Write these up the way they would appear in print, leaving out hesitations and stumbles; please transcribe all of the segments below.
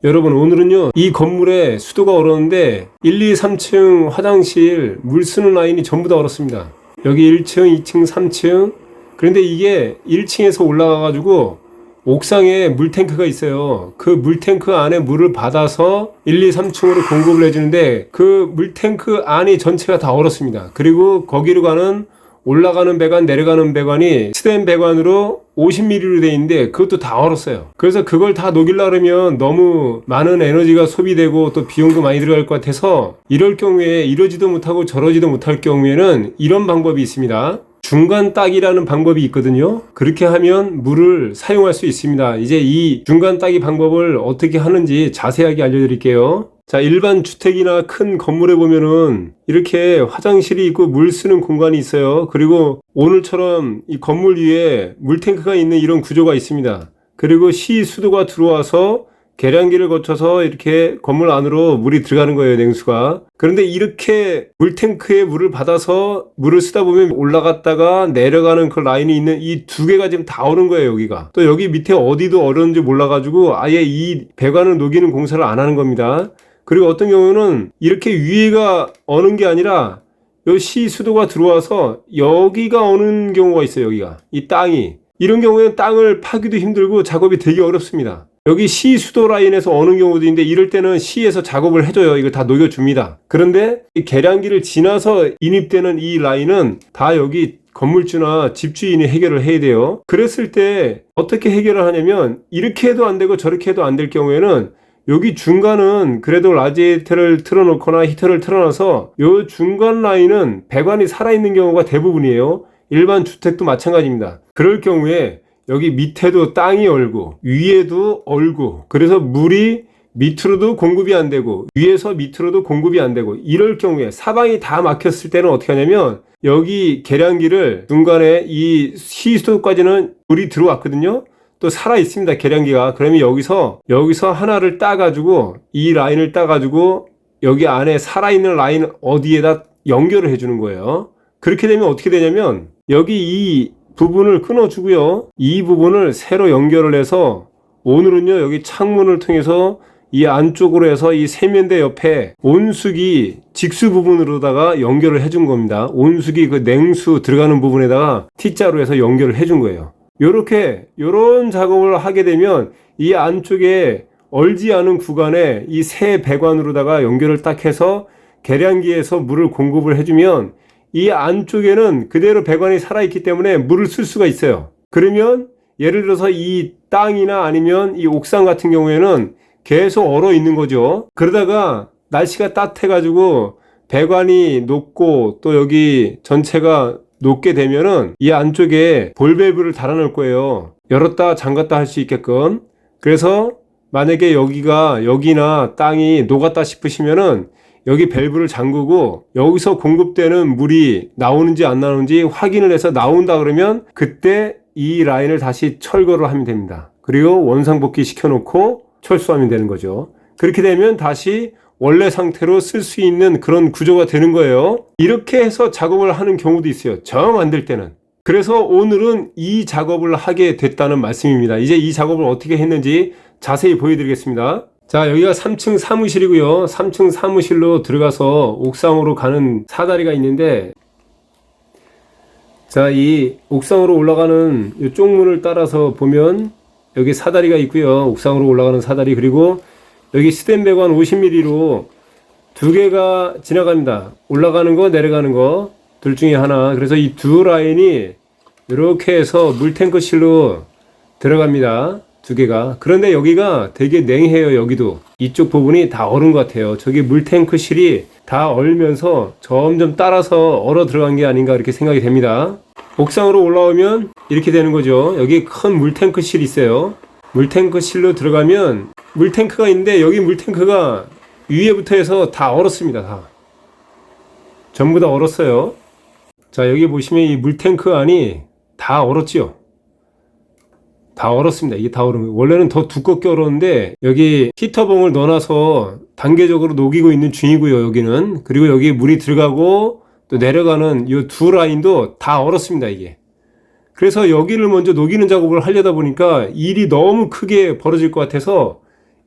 여러분, 오늘은요 이 건물에 수도가 얼었는데 1, 2, 3층 화장실 물 쓰는 라인이 전부 다 얼었습니다. 여기 1층, 2층, 3층. 그런데 이게 1층에서 올라가 가지고 옥상에 물탱크가 있어요. 그 물탱크 안에 물을 받아서 1, 2, 3층으로 공급을 해주는데 그 물탱크 안이 전체가 다 얼었습니다. 그리고 거기로 가는 올라가는 배관, 내려가는 배관이 스텐 배관으로 50mm로 되어 있는데 그것도 다 얼었어요. 그래서 그걸 다 녹이려고 하면 너무 많은 에너지가 소비되고 또 비용도 많이 들어갈 것 같아서 이럴 경우에 이러지도 못하고 저러지도 못할 경우에는 이런 방법이 있습니다. 중간 따기라는 방법이 있거든요. 그렇게 하면 물을 사용할 수 있습니다. 이제 이 중간 따기 방법을 어떻게 하는지 자세하게 알려드릴게요. 자, 일반 주택이나 큰 건물에 보면은 이렇게 화장실이 있고 물 쓰는 공간이 있어요. 그리고 오늘처럼 이 건물 위에 물탱크가 있는 이런 구조가 있습니다. 그리고 시수도가 들어와서 계량기를 거쳐서 이렇게 건물 안으로 물이 들어가는 거예요, 냉수가. 그런데 이렇게 물탱크에 물을 받아서 물을 쓰다 보면 올라갔다가 내려가는 그 라인이 있는 이 두 개가 지금 다 얼은 거예요, 여기가. 또 여기 밑에 어디도 얼었는지 몰라가지고 아예 이 배관을 녹이는 공사를 안 하는 겁니다. 그리고 어떤 경우는 이렇게 위에가 어는 게 아니라 요 시수도가 들어와서 여기가 어는 경우가 있어요, 여기가. 이 땅이. 이런 경우에는 땅을 파기도 힘들고 작업이 되게 어렵습니다. 여기 시수도 라인에서 어는 경우도 있는데 이럴 때는 시에서 작업을 해줘요. 이걸 다 녹여줍니다. 그런데 이 계량기를 지나서 인입되는 이 라인은 다 여기 건물주나 집주인이 해결을 해야 돼요. 그랬을 때 어떻게 해결을 하냐면 이렇게 해도 안 되고 저렇게 해도 안 될 경우에는 여기 중간은 그래도 라지에이터를 틀어놓거나 히터를 틀어놔서 요 중간 라인은 배관이 살아있는 경우가 대부분이에요. 일반 주택도 마찬가지입니다. 그럴 경우에 여기 밑에도 땅이 얼고 위에도 얼고 그래서 물이 밑으로도 공급이 안 되고 위에서 밑으로도 공급이 안 되고 이럴 경우에 사방이 다 막혔을 때는 어떻게 하냐면 여기 계량기를 중간에 이 시수도까지는 물이 들어왔거든요. 또 살아 있습니다, 계량기가. 그러면 여기서 하나를 따가지고 이 라인을 따가지고 여기 안에 살아있는 라인 어디에다 연결을 해주는 거예요. 그렇게 되면 어떻게 되냐면 여기 이 부분을 끊어주고요. 이 부분을 새로 연결을 해서 오늘은요 여기 창문을 통해서 이 안쪽으로 해서 이 세면대 옆에 온수기 직수 부분으로다가 연결을 해준 겁니다. 온수기 그 냉수 들어가는 부분에다가 T자로 해서 연결을 해준 거예요. 요런 작업을 하게 되면 이 안쪽에 얼지 않은 구간에 이 새 배관으로다가 연결을 딱 해서 계량기에서 물을 공급을 해주면 이 안쪽에는 그대로 배관이 살아있기 때문에 물을 쓸 수가 있어요. 그러면 예를 들어서 이 땅이나 아니면 이 옥상 같은 경우에는 계속 얼어 있는 거죠. 그러다가 날씨가 따뜻해가지고 배관이 녹고 또 여기 전체가 녹게 되면은 이 안쪽에 볼밸브를 달아놓을 거예요. 열었다 잠갔다 할 수 있게끔. 그래서 만약에 여기나 땅이 녹았다 싶으시면은 여기 밸브를 잠그고 여기서 공급되는 물이 나오는지 안 나오는지 확인을 해서 나온다 그러면 그때 이 라인을 다시 철거를 하면 됩니다. 그리고 원상복귀 시켜놓고 철수하면 되는 거죠. 그렇게 되면 다시 원래 상태로 쓸 수 있는 그런 구조가 되는 거예요. 이렇게 해서 작업을 하는 경우도 있어요. 정 안 될 때는. 그래서 오늘은 이 작업을 하게 됐다는 말씀입니다. 이제 이 작업을 어떻게 했는지 자세히 보여드리겠습니다. 자, 여기가 3층 사무실이고요. 3층 사무실로 들어가서 옥상으로 가는 사다리가 있는데 자, 이 옥상으로 올라가는 이 쪽문을 따라서 보면 여기 사다리가 있고요. 옥상으로 올라가는 사다리. 그리고 여기 스텐 배관 50mm로 두 개가 지나갑니다. 올라가는 거 내려가는 거 둘 중에 하나. 그래서 이 두 라인이 이렇게 해서 물탱크실로 들어갑니다. 두 개가. 그런데 여기가 되게 냉해요. 여기도 이쪽 부분이 다 얼은 것 같아요. 저기 물탱크실이 다 얼면서 점점 따라서 얼어 들어간 게 아닌가 이렇게 생각이 됩니다. 옥상으로 올라오면 이렇게 되는 거죠. 여기 큰 물탱크실이 있어요. 물탱크실로 들어가면 물탱크가 있는데 여기 물탱크가 위에부터 해서 다 얼었습니다. 다 전부 다 얼었어요. 자, 여기 보시면 이 물탱크 안이 다 얼었죠. 다 얼었습니다. 이게 다 얼은 거예요. 원래는 더 두껍게 얼었는데 여기 히터봉을 넣어놔서 단계적으로 녹이고 있는 중이고요. 여기는. 그리고 여기 물이 들어가고 또 내려가는 이 두 라인도 다 얼었습니다. 이게. 그래서 여기를 먼저 녹이는 작업을 하려다 보니까 일이 너무 크게 벌어질 것 같아서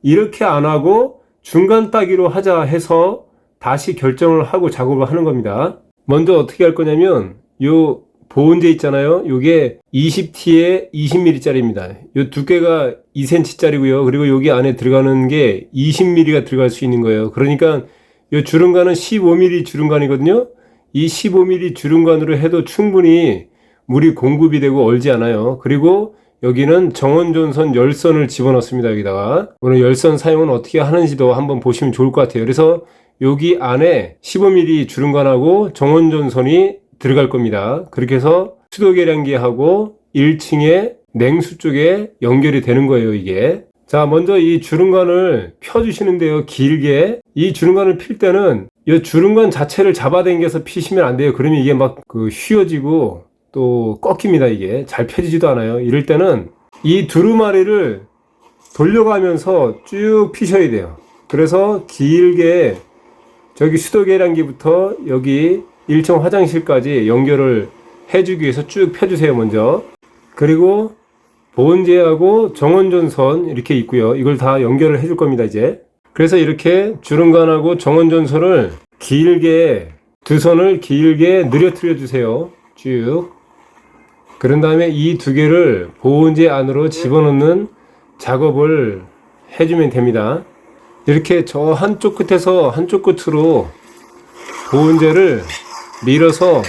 이렇게 안 하고 중간 따기로 하자 해서 다시 결정을 하고 작업을 하는 겁니다. 먼저 어떻게 할 거냐면 요 보온재 있잖아요. 요게 20T에 20mm짜리입니다. 요 두께가 2cm짜리고요. 그리고 여기 안에 들어가는 게 20mm가 들어갈 수 있는 거예요. 그러니까 요 주름관은 15mm 주름관이거든요. 이 15mm 주름관으로 해도 충분히 물이 공급이 되고 얼지 않아요. 그리고 여기는 정원전선 열선을 집어넣습니다. 여기다가 오늘 열선 사용은 어떻게 하는지도 한번 보시면 좋을 것 같아요. 그래서 여기 안에 15mm 주름관하고 정원전선이 들어갈 겁니다. 그렇게 해서 수도계량기하고 1층에 냉수 쪽에 연결이 되는 거예요, 이게. 자, 먼저 이 주름관을 펴주시는데요, 길게. 이 주름관을 필 때는 이 주름관 자체를 잡아당겨서 피시면 안 돼요. 그러면 이게 막 휘어지고 또 꺾입니다, 이게. 잘 펴지지도 않아요. 이럴 때는 이 두루마리를 돌려가면서 쭉 피셔야 돼요. 그래서 길게 저기 수도계량기부터 여기 1층 화장실까지 연결을 해주기 위해서 쭉 펴주세요, 먼저. 그리고 보온재하고 정원전선 이렇게 있고요. 이걸 다 연결을 해줄 겁니다, 이제. 그래서 이렇게 주름관하고 정원전선을 길게, 두 선을 길게 늘어뜨려 주세요. 쭉. 그런 다음에 이 두 개를 보온재 안으로 집어넣는 작업을 해주면 됩니다. 이렇게 저 한쪽 끝에서 한쪽 끝으로 보온재를 밀어서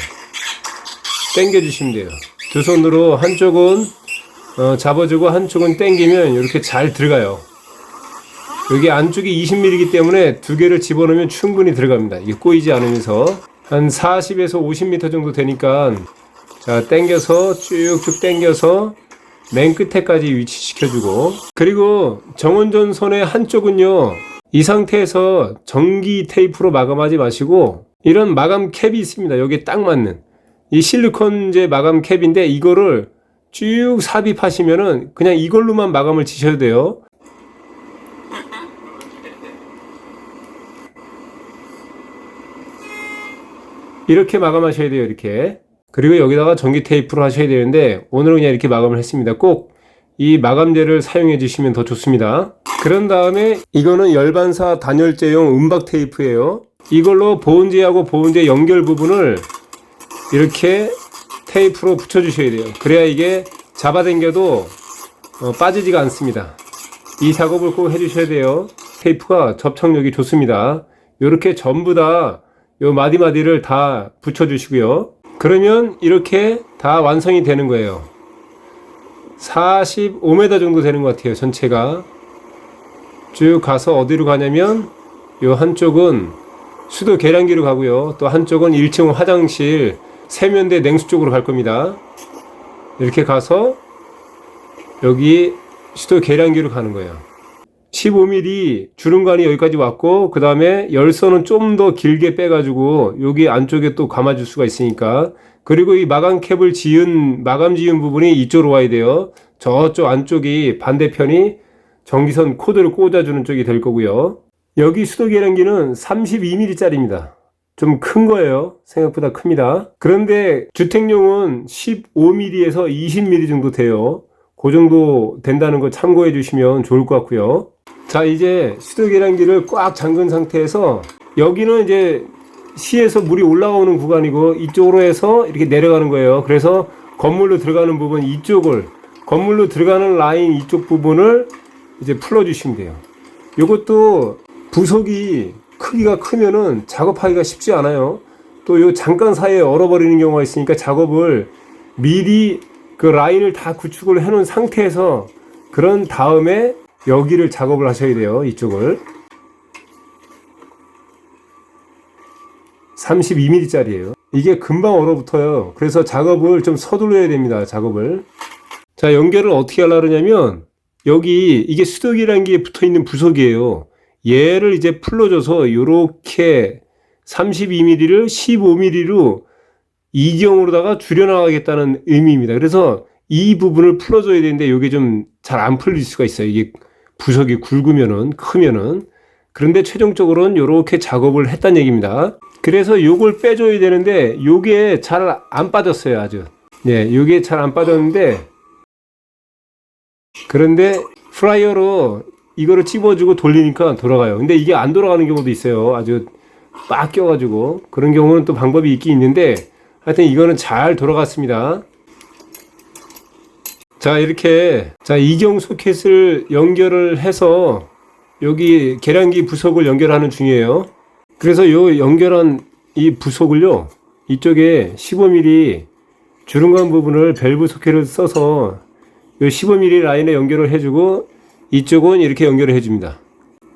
당겨 주시면 돼요. 두 손으로 한쪽은 잡아주고 한쪽은 당기면 이렇게 잘 들어가요. 여기 안쪽이 20mm이기 때문에 두 개를 집어넣으면 충분히 들어갑니다. 이게 꼬이지 않으면서 한 40에서 50m 정도 되니까 자, 당겨서 쭉쭉 당겨서 맨 끝에까지 위치시켜주고, 그리고 정원전선의 한쪽은요, 이 상태에서 전기 테이프로 마감하지 마시고 이런 마감 캡이 있습니다. 여기에 딱 맞는 이 실리콘제 마감 캡인데 이거를 쭉 삽입하시면은 그냥 이걸로만 마감을 지셔도 돼요. 이렇게 마감하셔야 돼요, 이렇게. 그리고 여기다가 전기 테이프로 하셔야 되는데 오늘은 그냥 이렇게 마감을 했습니다. 꼭 이 마감재를 사용해 주시면 더 좋습니다. 그런 다음에 이거는 열반사 단열재용 은박 테이프예요. 이걸로 보온재하고 보온재 연결 부분을 이렇게 테이프로 붙여 주셔야 돼요. 그래야 이게 잡아당겨도 빠지지가 않습니다. 이 작업을 꼭 해 주셔야 돼요. 테이프가 접착력이 좋습니다. 이렇게 전부 다 요 마디마디를 다 붙여 주시고요. 그러면 이렇게 다 완성이 되는 거예요. 45m 정도 되는 것 같아요, 전체가. 쭉 가서 어디로 가냐면 요 한쪽은 수도 계량기로 가고요. 또 한쪽은 1층 화장실 세면대 냉수 쪽으로 갈 겁니다. 이렇게 가서 여기 수도 계량기로 가는 거예요. 15mm 주름관이 여기까지 왔고, 그 다음에 열선은 좀 더 길게 빼가지고 여기 안쪽에 또 감아줄 수가 있으니까. 그리고 이 마감 캡을 마감 지은 부분이 이쪽으로 와야 돼요. 저쪽 안쪽이 반대편이 전기선 코드를 꽂아주는 쪽이 될 거고요. 여기 수도 계량기는 32mm 짜리입니다. 좀 큰 거예요. 생각보다 큽니다. 그런데 주택용은 15mm에서 20mm 정도 돼요. 그 정도 된다는 거 참고해 주시면 좋을 것 같고요. 자, 이제 수도 계량기를 꽉 잠근 상태에서 여기는 이제 시에서 물이 올라오는 구간이고 이쪽으로 해서 이렇게 내려가는 거예요. 그래서 건물로 들어가는 부분 이쪽을, 건물로 들어가는 라인 이쪽 부분을 이제 풀어주시면 돼요. 이것도 부속이 크기가 크면은 작업하기가 쉽지 않아요. 또 요 잠깐 사이에 얼어버리는 경우가 있으니까 작업을 미리 그 라인을 다 구축을 해 놓은 상태에서 그런 다음에 여기를 작업을 하셔야 돼요. 이쪽을. 32mm 짜리예요. 이게 금방 얼어붙어요. 그래서 작업을 좀 서둘러야 됩니다. 작업을. 자, 연결을 어떻게 하려고 하냐면 여기 이게 수도 계량기에 붙어 있는 부속이에요. 얘를 이제 풀어줘서 요렇게 32mm를 15mm로 이경으로다가 줄여나가겠다는 의미입니다. 그래서 이 부분을 풀어줘야 되는데 이게 좀 잘 안 풀릴 수가 있어요. 이게 부속이 굵으면은, 크면은. 그런데 최종적으로는 요렇게 작업을 했다는 얘기입니다. 그래서 요걸 빼줘야 되는데 요게 잘 안 빠졌어요, 아주. 네, 요게 잘 안 빠졌는데, 그런데 프라이어로 이거를 찝어주고 돌리니까 돌아가요. 근데 이게 안 돌아가는 경우도 있어요. 아주 빡 껴가지고. 그런 경우는 또 방법이 있긴 있는데 하여튼 이거는 잘 돌아갔습니다. 자, 이렇게 이경 소켓을 연결을 해서 여기 계량기 부속을 연결하는 중이에요. 그래서 요 연결한 이 부속을요, 이쪽에 15mm 주름관 부분을 밸브 소켓을 써서 요 15mm 라인에 연결을 해주고 이쪽은 이렇게 연결을 해줍니다.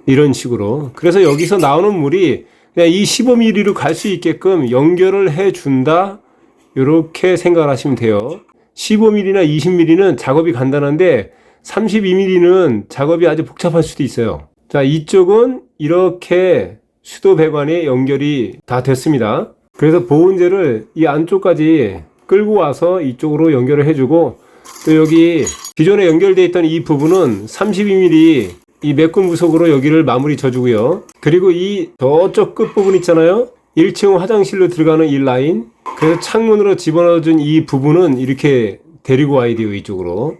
이런 식으로. 그래서 여기서 나오는 물이 그냥 이 15mm로 갈 수 있게끔 연결을 해준다. 이렇게 생각을 하시면 돼요. 15mm나 20mm는 작업이 간단한데 32mm는 작업이 아주 복잡할 수도 있어요. 자, 이쪽은 이렇게 수도 배관이 연결이 다 됐습니다. 그래서 보온재를 이 안쪽까지 끌고 와서 이쪽으로 연결을 해주고, 또 여기 기존에 연결되어 있던 이 부분은 32mm 이 메꾼 부속으로 여기를 마무리 져주고요. 그리고 이 저쪽 끝부분 있잖아요. 1층 화장실로 들어가는 이 라인, 그래서 창문으로 집어넣어준 이 부분은 이렇게 데리고 와야 돼요, 이쪽으로.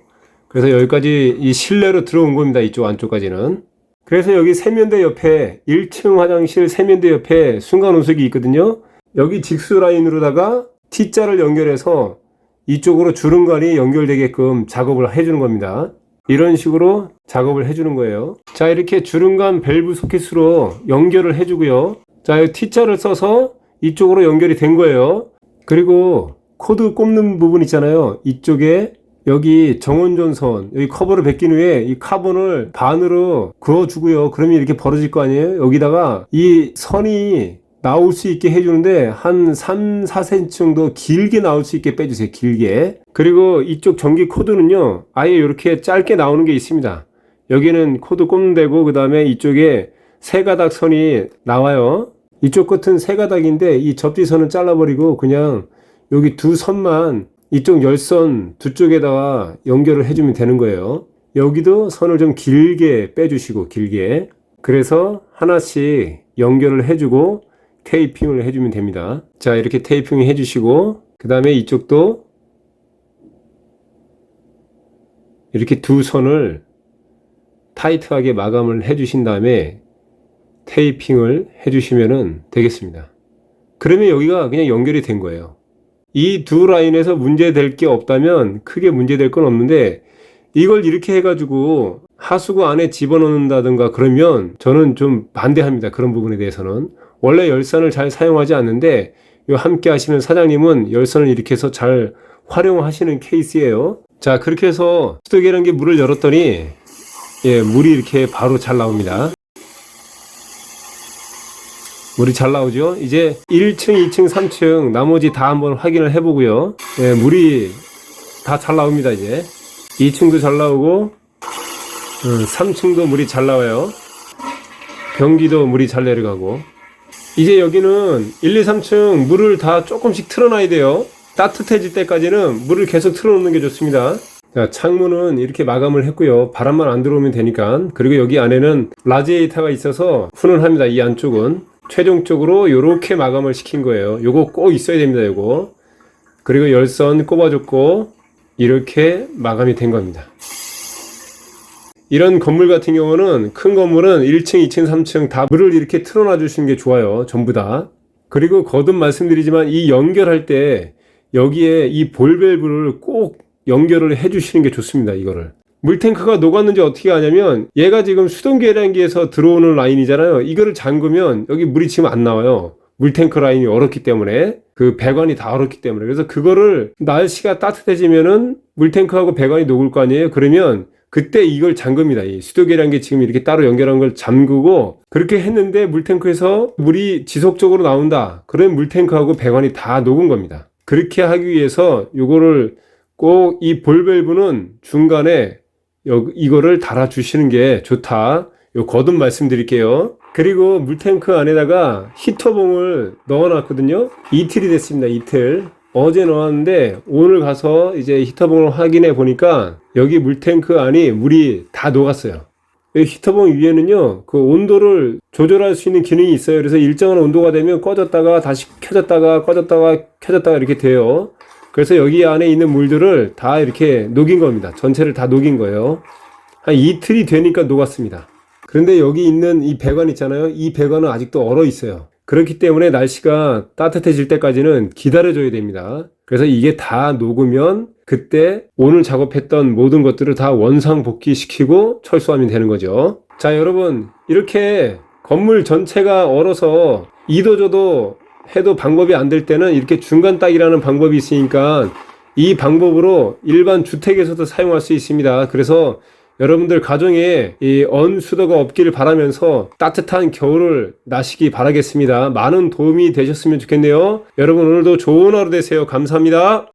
그래서 여기까지 이 실내로 들어온 겁니다, 이쪽 안쪽까지는. 그래서 여기 세면대 옆에 1층 화장실 세면대 옆에 순간온수기 있거든요. 여기 직수 라인으로다가 T자를 연결해서 이쪽으로 주름관이 연결되게끔 작업을 해주는 겁니다. 이런 식으로 작업을 해주는 거예요. 자, 이렇게 주름관 밸브 소켓으로 연결을 해주고요. 자, 이 T자를 써서 이쪽으로 연결이 된 거예요. 그리고 코드 꼽는 부분 있잖아요. 이쪽에 여기 정원전선, 여기 커버를 벗긴 후에 이 카본을 반으로 그어주고요. 그러면 이렇게 벌어질 거 아니에요? 여기다가 이 선이 나올 수 있게 해주는데 한 3, 4cm 정도 길게 나올 수 있게 빼주세요. 길게. 그리고 이쪽 전기 코드는요, 아예 이렇게 짧게 나오는 게 있습니다. 여기는 코드 꼽는 데고, 그 다음에 이쪽에 세 가닥 선이 나와요. 이쪽 끝은 세 가닥인데 이 접지선은 잘라버리고 그냥 여기 두 선만 이쪽 열선 두 쪽에다가 연결을 해주면 되는 거예요. 여기도 선을 좀 길게 빼주시고, 길게. 그래서 하나씩 연결을 해주고 테이핑을 해주면 됩니다. 자, 이렇게 테이핑 해주시고, 그 다음에 이쪽도 이렇게 두 선을 타이트하게 마감을 해주신 다음에 테이핑을 해주시면 되겠습니다. 그러면 여기가 그냥 연결이 된 거예요. 이 두 라인에서 문제될 게 없다면 크게 문제될 건 없는데, 이걸 이렇게 해가지고 하수구 안에 집어넣는다든가 그러면 저는 좀 반대합니다. 그런 부분에 대해서는. 원래 열선을 잘 사용하지 않는데 함께 하시는 사장님은 열선을 이렇게 해서 잘 활용하시는 케이스예요. 자, 그렇게 해서 수도 계량기 물을 열었더니 물이 이렇게 바로 잘 나옵니다. 물이 잘 나오죠. 이제 1층, 2층, 3층 나머지 다 한번 확인을 해보고요. 물이 다 잘 나옵니다. 이제 2층도 잘 나오고 3층도 물이 잘 나와요. 변기도 물이 잘 내려가고. 이제 여기는 1, 2, 3층 물을 다 조금씩 틀어놔야 돼요. 따뜻해질 때까지는 물을 계속 틀어놓는 게 좋습니다. 자, 창문은 이렇게 마감을 했고요. 바람만 안 들어오면 되니까. 그리고 여기 안에는 라지에이터가 있어서 훈훈합니다. 이 안쪽은 최종적으로 이렇게 마감을 시킨 거예요. 요거 꼭 있어야 됩니다. 요거. 그리고 열선 꼽아줬고 이렇게 마감이 된 겁니다. 이런 건물 같은 경우는, 큰 건물은 1층, 2층, 3층 다 물을 이렇게 틀어놔 주시는 게 좋아요. 전부 다. 그리고 거듭 말씀드리지만 이 연결할 때 여기에 이 볼밸브를 꼭 연결을 해 주시는 게 좋습니다. 이거를. 물탱크가 녹았는지 어떻게 하냐면, 얘가 지금 수동 계량기에서 들어오는 라인이잖아요. 이거를 잠그면 여기 물이 지금 안 나와요. 물탱크 라인이 얼었기 때문에, 그 배관이 다 얼었기 때문에. 그래서 그거를 날씨가 따뜻해지면은 물탱크하고 배관이 녹을 거 아니에요. 그러면 그때 이걸 잠급니다. 이 수도 계량기 지금 이렇게 따로 연결한 걸 잠그고, 그렇게 했는데 물탱크에서 물이 지속적으로 나온다. 그러면 물탱크하고 배관이 다 녹은 겁니다. 그렇게 하기 위해서 요거를 꼭 이 볼밸브는 중간에 이거를 달아주시는 게 좋다. 요 거듭 말씀드릴게요. 그리고 물탱크 안에다가 히터봉을 넣어놨거든요. 이틀이 됐습니다. 이틀. 어제 넣었는데 오늘 가서 이제 히터봉을 확인해 보니까 여기 물탱크 안이 물이 다 녹았어요. 이 히터봉 위에는요, 그 온도를 조절할 수 있는 기능이 있어요. 그래서 일정한 온도가 되면 꺼졌다가 다시 켜졌다가 꺼졌다가 켜졌다가 이렇게 돼요. 그래서 여기 안에 있는 물들을 다 이렇게 녹인 겁니다. 전체를 다 녹인 거예요. 한 이틀이 되니까 녹았습니다. 그런데 여기 있는 이 배관 있잖아요. 이 배관은 아직도 얼어 있어요. 그렇기 때문에 날씨가 따뜻해질 때까지는 기다려줘야 됩니다. 그래서 이게 다 녹으면 그때 오늘 작업했던 모든 것들을 다 원상복귀시키고 철수하면 되는 거죠. 자, 여러분, 이렇게 건물 전체가 얼어서 이도저도 해도 방법이 안 될 때는 이렇게 중간 따기라는 방법이 있으니까 이 방법으로 일반 주택에서도 사용할 수 있습니다. 그래서 여러분들 가정에 이 언수도가 없기를 바라면서 따뜻한 겨울을 나시기 바라겠습니다. 많은 도움이 되셨으면 좋겠네요. 여러분 오늘도 좋은 하루 되세요. 감사합니다.